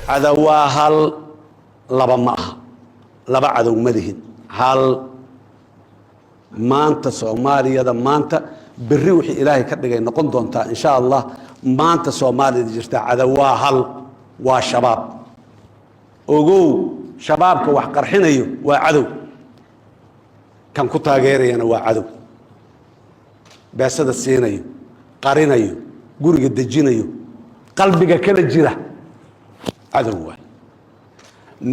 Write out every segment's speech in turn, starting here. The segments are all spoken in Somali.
عدوا هل لبا معها لبا عدو مدهن هل ما أنت سومالي هذا ما أنت بالروح إلهي كدغاي نقون دونتا إن شاء الله ما أنت سومالي جرتا عدوا هل وشباب ogow shabaabka wax qarxinayo waa cadow kan ku taageerayana waa cadow beesada siinayo qarinayo guriga dejinayo qalbiga kala jira cadow waa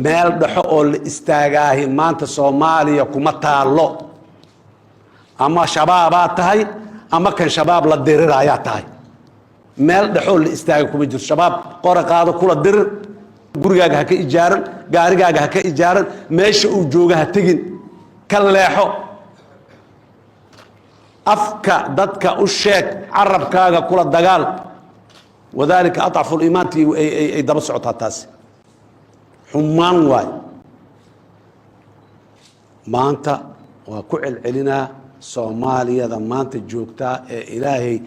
meel dhaxo oo la istaagaahi maanta Soomaaliya kuma taalo ama shabaabaa tahay ama kan shabaab la diriraya tahay meel dhaxo la istaaga kuma jiro shabaab qora qaado kula dirir gurigaaga ha ka ijaaran gaarigaaga ha ka ijaaran meesha uu jooga ha tagin ka leexo afka dadka u sheeg carabkaaga kula dagaal wadaalika adcafu liimaanti ay daba socotaa taasi xumaan waay maanta waa ku celcelinaa soomaaliyada maanta joogtaa ee ilaahay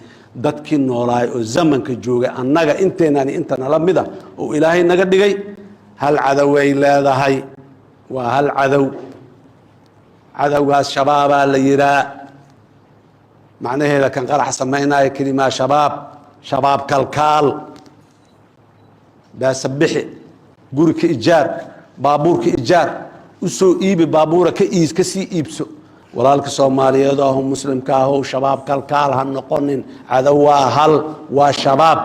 dadkii noolaay oo zamanka jooga annaga inteenani inta nala mida oo ilaahay naga dhigay hal cadow ay leedahay waa hal cadow cadowgaas shabaabaa la yiraa macnaheeda kan qarax samaynaya kelimaa shabaab kalkaal baasabixi guri ka ijaar baabuur ka ijaar u soo iibi baabuura ka sii iibso walaalka Soomaaliyeed oo muslimka ah oo shabaab kalkaal ha noqonin cadawaa hal waa shabaab